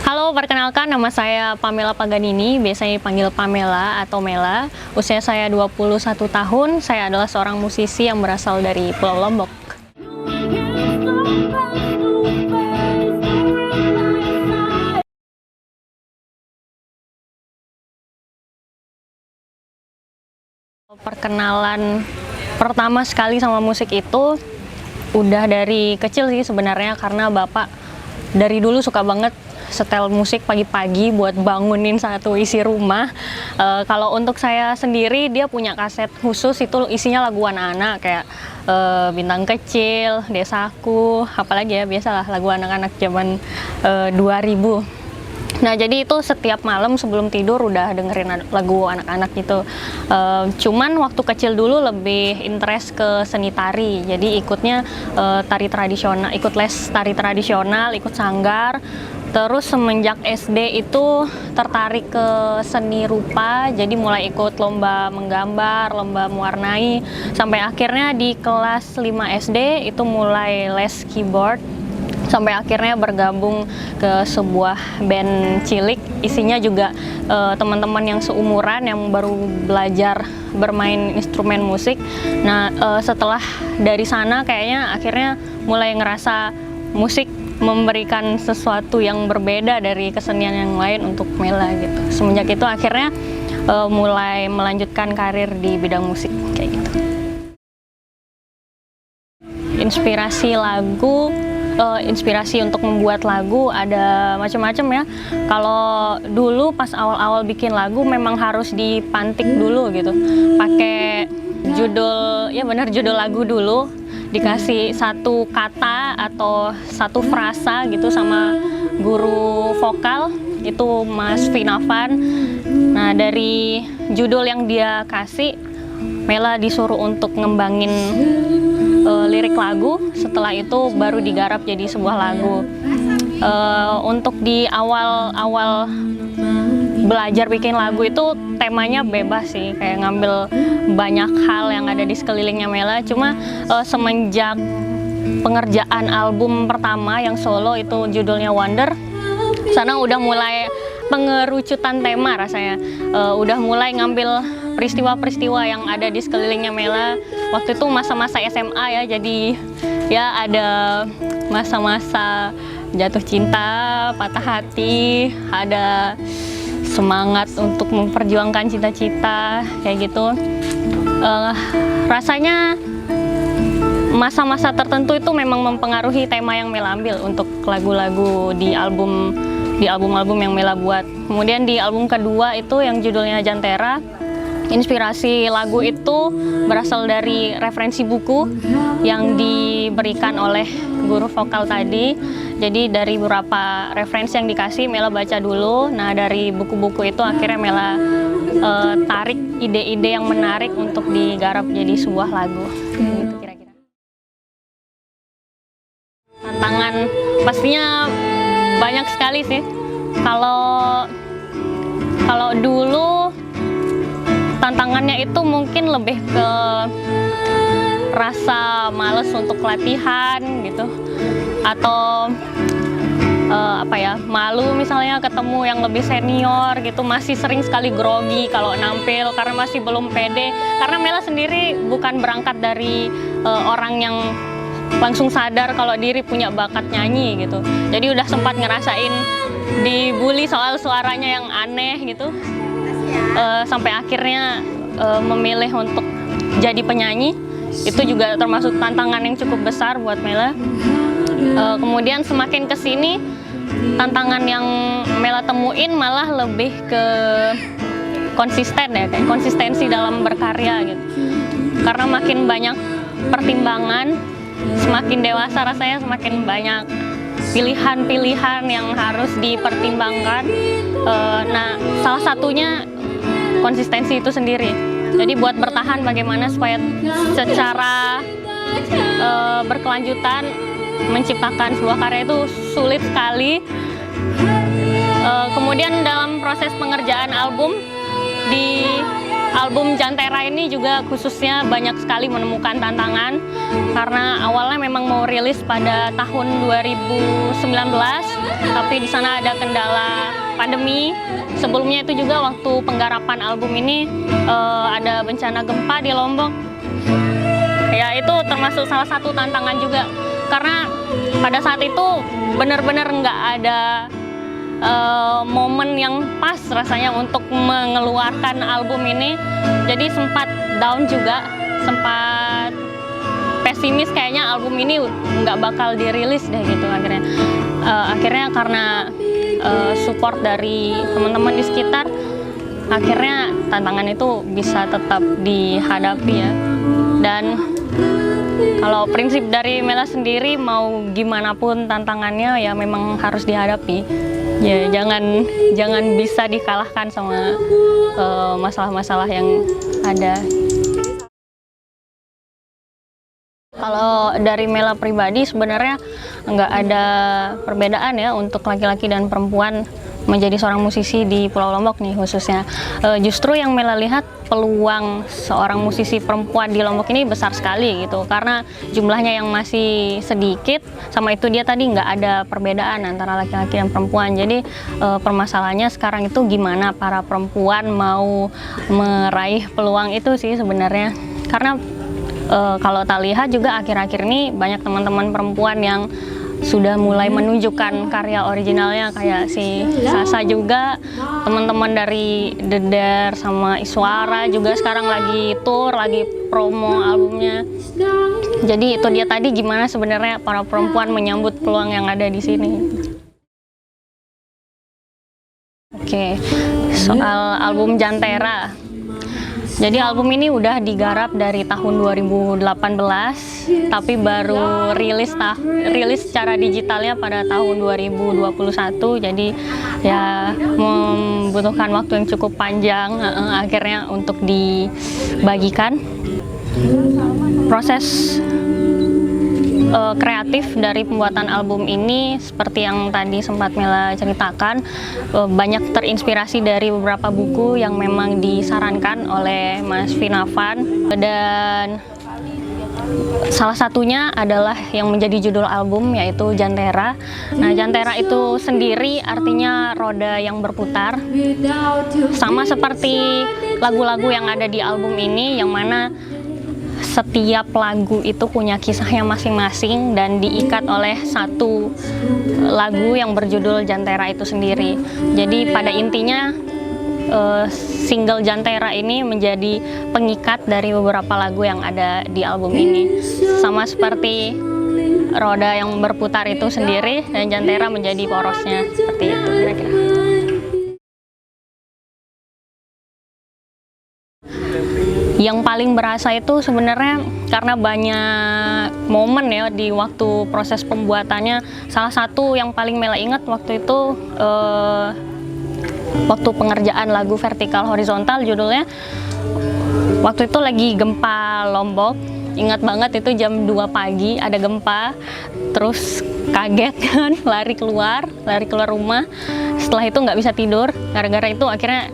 Halo, perkenalkan nama saya Pamela Paganini, biasanya dipanggil Pamela atau Mela. Usia saya 21 tahun, saya adalah seorang musisi yang berasal dari Pulau Lombok. Perkenalan pertama sekali sama musik itu udah dari kecil sih sebenarnya, karena bapak dari dulu suka banget setel musik pagi-pagi buat bangunin satu isi rumah. Kalau untuk saya sendiri, dia punya kaset khusus, itu isinya lagu anak-anak kayak Bintang Kecil, Desaku, apalagi ya biasalah lagu anak-anak zaman 2000. Nah, jadi itu setiap malam sebelum tidur udah dengerin lagu anak-anak gitu. Cuman waktu kecil dulu lebih interest ke seni tari, jadi ikutnya tari tradisional, ikut les tari tradisional, ikut sanggar. Terus semenjak SD itu tertarik ke seni rupa, jadi mulai ikut lomba menggambar, lomba mewarnai, sampai akhirnya di kelas 5 SD itu mulai les keyboard. Sampai akhirnya bergabung ke sebuah band cilik, isinya juga teman-teman yang seumuran yang baru belajar bermain instrumen musik. Nah, setelah dari sana kayaknya akhirnya mulai ngerasa musik memberikan sesuatu yang berbeda dari kesenian yang lain untuk Mela gitu. Semenjak itu akhirnya mulai melanjutkan karir di bidang musik kayak gitu. Inspirasi untuk membuat lagu ada macam-macam ya. Kalau dulu pas awal-awal bikin lagu memang harus dipantik dulu gitu, pakai judul, ya benar judul lagu dulu, dikasih satu kata atau satu frasa gitu sama guru vokal, itu Mas Vinavan. Nah, dari judul yang dia kasih, Mela disuruh untuk ngembangin lirik lagu. Setelah itu baru digarap jadi sebuah lagu. Untuk di awal-awal belajar bikin lagu itu temanya bebas sih, kayak ngambil banyak hal yang ada di sekelilingnya Mela. Cuma semenjak pengerjaan album pertama yang solo itu judulnya Wonder, sana udah mulai pengerucutan tema rasanya. Udah mulai ngambil peristiwa-peristiwa yang ada di sekelilingnya Mela. Waktu itu masa-masa SMA ya, jadi ya ada masa-masa jatuh cinta, patah hati, ada semangat untuk memperjuangkan cita-cita kayak gitu. Rasanya masa-masa tertentu itu memang mempengaruhi tema yang Mela ambil untuk lagu-lagu di album-album yang Mela buat. Kemudian di album kedua itu yang judulnya Jantera, inspirasi lagu itu berasal dari referensi buku yang diberikan oleh guru vokal tadi. Jadi dari beberapa referensi yang dikasih, Mela baca dulu. Nah, dari buku-buku itu akhirnya Mela tarik ide-ide yang menarik untuk digarap jadi sebuah lagu. Gitu kira-kira. Tantangan pastinya banyak sekali sih. Kalau dulu tantangannya itu mungkin lebih ke rasa males untuk latihan gitu, atau malu misalnya ketemu yang lebih senior gitu. Masih sering sekali grogi kalau nampil karena masih belum pede, karena Mela sendiri bukan berangkat dari orang yang langsung sadar kalau diri punya bakat nyanyi gitu. Jadi udah sempat ngerasain dibully soal suaranya yang aneh gitu. Sampai akhirnya memilih untuk jadi penyanyi, itu juga termasuk tantangan yang cukup besar buat Mela. Kemudian semakin kesini, tantangan yang Mela temuin malah lebih ke konsisten ya, kayak konsistensi dalam berkarya gitu. Karena makin banyak pertimbangan, semakin dewasa rasanya semakin banyak pilihan-pilihan yang harus dipertimbangkan. Nah, salah satunya konsistensi itu sendiri. Jadi buat bertahan bagaimana supaya secara berkelanjutan menciptakan sebuah karya itu sulit sekali. Kemudian dalam proses pengerjaan album, di album Jantera ini juga khususnya banyak sekali menemukan tantangan karena awalnya memang mau rilis pada tahun 2019, tapi di sana ada kendala pandemi. Sebelumnya itu juga waktu penggarapan album ini ada bencana gempa di Lombok. Ya itu termasuk salah satu tantangan juga karena pada saat itu benar-benar nggak ada momen yang pas rasanya untuk mengeluarkan album ini, jadi sempat down juga, sempat pesimis kayaknya album ini nggak bakal dirilis deh gitu akhirnya karena support dari teman-teman di sekitar, akhirnya tantangan itu bisa tetap dihadapi ya. Dan kalau prinsip dari Mela sendiri, mau gimana pun tantangannya ya memang harus dihadapi. Ya jangan bisa dikalahkan sama masalah-masalah yang ada. Kalau dari Mela pribadi sebenarnya nggak ada perbedaan ya untuk laki-laki dan perempuan menjadi seorang musisi di Pulau Lombok nih khususnya. Justru yang Mela lihat peluang seorang musisi perempuan di Lombok ini besar sekali gitu, karena jumlahnya yang masih sedikit, sama itu dia tadi nggak ada perbedaan antara laki-laki dan perempuan. Jadi permasalahannya sekarang itu gimana para perempuan mau meraih peluang itu sih sebenarnya. Karena kalau tak lihat juga akhir-akhir ini banyak teman-teman perempuan yang sudah mulai menunjukkan karya originalnya, kayak si Sasa juga, teman-teman dari Deder sama Iswara juga sekarang lagi tour, lagi promo albumnya. Jadi itu dia tadi gimana sebenarnya para perempuan menyambut peluang yang ada di sini. Oke, soal album Jantera. Jadi album ini udah digarap dari tahun 2018, tapi baru rilis secara digitalnya pada tahun 2021. Jadi ya membutuhkan waktu yang cukup panjang akhirnya untuk dibagikan. Proses kreatif dari pembuatan album ini seperti yang tadi sempat Mela ceritakan, banyak terinspirasi dari beberapa buku yang memang disarankan oleh Mas Vinavan, dan salah satunya adalah yang menjadi judul album yaitu Jantera. Nah, Jantera itu sendiri artinya roda yang berputar, sama seperti lagu-lagu yang ada di album ini, yang mana setiap lagu itu punya kisahnya masing-masing dan diikat oleh satu lagu yang berjudul Jantera itu sendiri. Jadi pada intinya single Jantera ini menjadi pengikat dari beberapa lagu yang ada di album ini. Sama seperti roda yang berputar itu sendiri, dan Jantera menjadi porosnya, seperti itu kira-kira. Yang paling berasa itu sebenarnya karena banyak momen ya di waktu proses pembuatannya. Salah satu yang paling Mela ingat waktu itu waktu pengerjaan lagu Vertikal Horizontal judulnya. Waktu itu lagi gempa Lombok, ingat banget itu jam 2 pagi ada gempa, terus kaget kan, lari keluar rumah. Setelah itu nggak bisa tidur, gara-gara itu akhirnya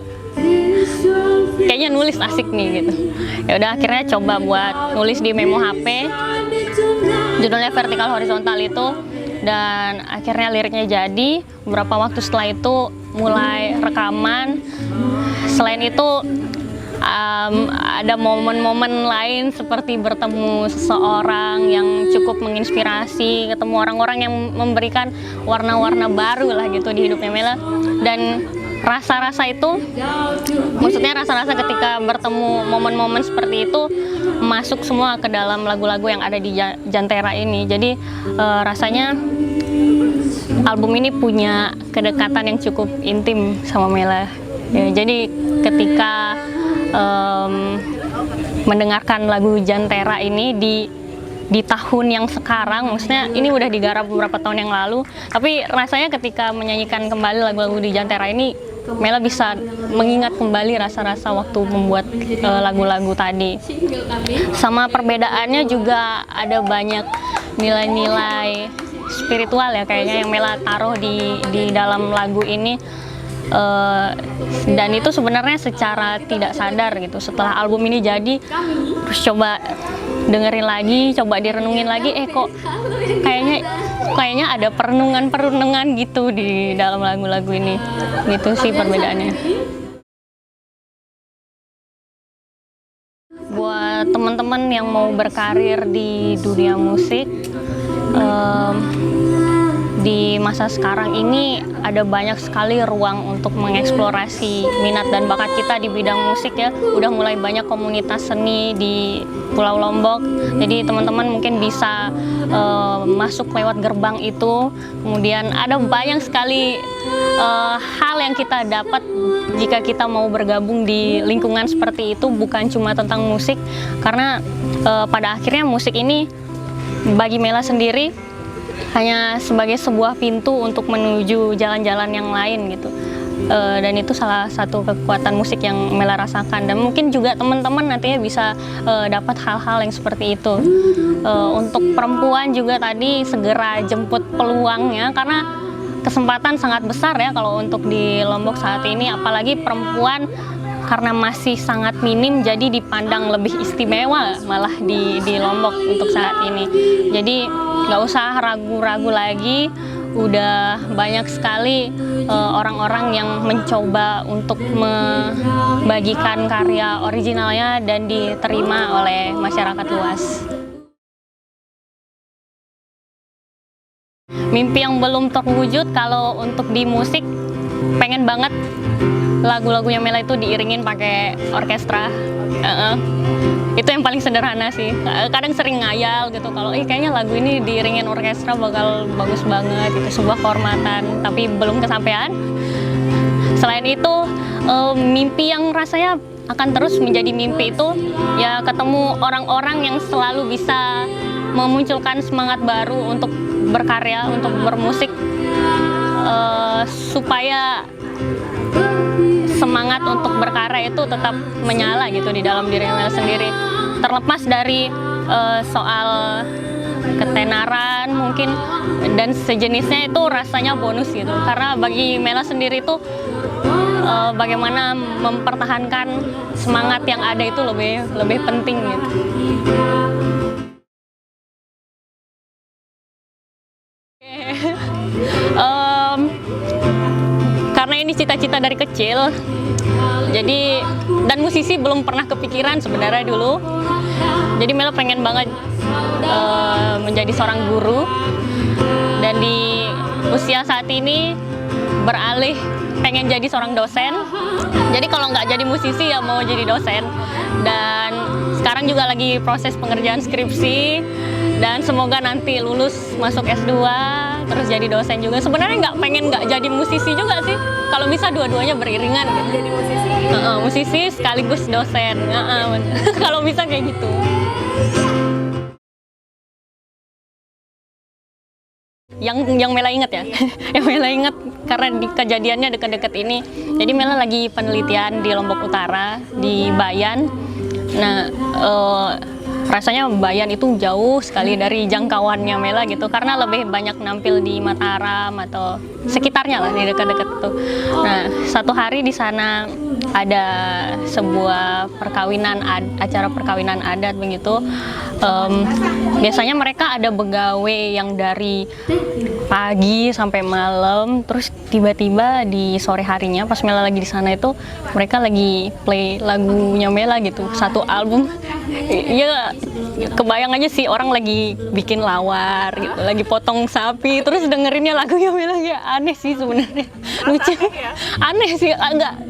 kayaknya nulis asik nih gitu. Ya udah akhirnya coba buat nulis di memo HP. Judulnya Vertikal Horizontal itu, dan akhirnya liriknya jadi. Beberapa waktu setelah itu mulai rekaman. Selain itu ada momen-momen lain seperti bertemu seseorang yang cukup menginspirasi, ketemu orang-orang yang memberikan warna-warna baru lah gitu di hidupnya Mela. Dan rasa-rasa itu, maksudnya rasa-rasa ketika bertemu momen-momen seperti itu masuk semua ke dalam lagu-lagu yang ada di Jantera ini. Jadi rasanya album ini punya kedekatan yang cukup intim sama Mela ya. Jadi ketika mendengarkan lagu Jantera ini di tahun yang sekarang, maksudnya ini udah digarap beberapa tahun yang lalu, tapi rasanya ketika menyanyikan kembali lagu-lagu di Jantera ini, Mela bisa mengingat kembali rasa-rasa waktu membuat lagu-lagu tadi. Sama perbedaannya juga ada banyak nilai-nilai spiritual ya kayaknya yang Mela taruh di dalam lagu ini. Dan itu sebenarnya secara tidak sadar gitu. Setelah album ini jadi, terus coba dengerin lagi, coba direnungin lagi, kok kayaknya ada perenungan gitu di dalam lagu-lagu ini. Gitu sih perbedaannya. Buat teman-teman yang mau berkarir di dunia musik, di masa sekarang ini ada banyak sekali ruang untuk mengeksplorasi minat dan bakat kita di bidang musik ya. Udah mulai banyak komunitas seni di Pulau Lombok. Jadi teman-teman mungkin bisa masuk lewat gerbang itu. Kemudian ada banyak sekali hal yang kita dapat jika kita mau bergabung di lingkungan seperti itu, bukan cuma tentang musik. Karena pada akhirnya musik ini bagi Mela sendiri hanya sebagai sebuah pintu untuk menuju jalan-jalan yang lain gitu. Dan itu salah satu kekuatan musik yang Mela rasakan, dan mungkin juga teman-teman nantinya bisa dapat hal-hal yang seperti itu. Untuk perempuan juga tadi segera jemput peluangnya, karena kesempatan sangat besar ya kalau untuk di Lombok saat ini, apalagi perempuan karena masih sangat minim, jadi dipandang lebih istimewa malah di Lombok untuk saat ini. Jadi nggak usah ragu-ragu lagi, udah banyak sekali orang-orang yang mencoba untuk membagikan karya originalnya dan diterima oleh masyarakat luas. Mimpi yang belum terwujud kalau untuk di musik, pengen banget lagu-lagunya Mela itu diiringin pakai orkestra. Itu yang paling sederhana sih. Kadang sering ngayal gitu kalau kayaknya lagu ini diiringin orkestra bakal bagus banget gitu, sebuah kehormatan, tapi belum kesampaian. Selain itu, mimpi yang rasanya akan terus menjadi mimpi itu ya ketemu orang-orang yang selalu bisa memunculkan semangat baru untuk berkarya, untuk bermusik, supaya semangat untuk berkarya itu tetap menyala gitu di dalam diri Mela sendiri. Terlepas dari soal ketenaran mungkin dan sejenisnya, itu rasanya bonus gitu. Karena bagi Mela sendiri itu bagaimana mempertahankan semangat yang ada itu lebih penting gitu. Karena ini cita-cita dari kecil, jadi dan musisi belum pernah kepikiran sebenarnya dulu. Jadi Mela pengen banget menjadi seorang guru, dan di usia saat ini beralih pengen jadi seorang dosen. Jadi kalau nggak jadi musisi ya mau jadi dosen, dan sekarang juga lagi proses pengerjaan skripsi, dan semoga nanti lulus masuk S2 terus jadi dosen juga. Sebenarnya nggak jadi musisi juga sih, kalau bisa dua-duanya beriringan gitu. Jadi musisi? Musisi sekaligus dosen, kalau bisa kayak gitu. Yang Mela ingat ya, yang Mela ingat karena di kejadiannya dekat-dekat ini. Jadi Mela lagi penelitian di Lombok Utara, di Bayan. Nah, rasanya Bayan itu jauh sekali dari jangkauannya Mela gitu, karena lebih banyak nampil di Mataram atau sekitarnya lah, di dekat-dekat itu. Nah, satu hari di sana ada sebuah acara perkawinan adat begitu. Biasanya mereka ada begawe yang dari pagi sampai malam, terus tiba-tiba di sore harinya pas Mela lagi di sana itu mereka lagi play lagunya Mela gitu, satu album. Ya kebayang aja sih, orang lagi bikin lawar gitu, lagi potong sapi, terus dengerinnya lagunya Mela. Ya aneh sih sebenarnya, lucu, aneh sih,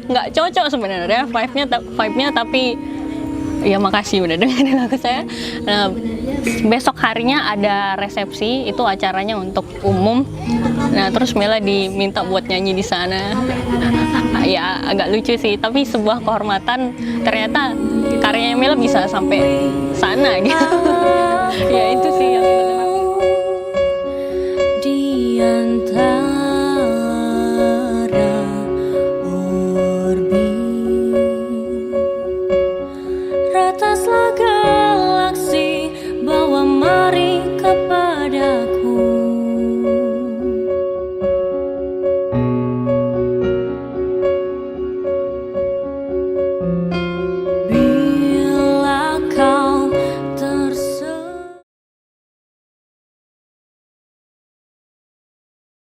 nggak cocok sebenarnya vibe-nya, tapi ya makasih udah dengerin lagu saya. Nah, besok harinya ada resepsi, itu acaranya untuk umum. Nah, terus Mela diminta buat nyanyi di sana. Ya agak lucu sih, tapi sebuah kehormatan. Ternyata karyanya Mela bisa sampai sana gitu. Ya itu sih yang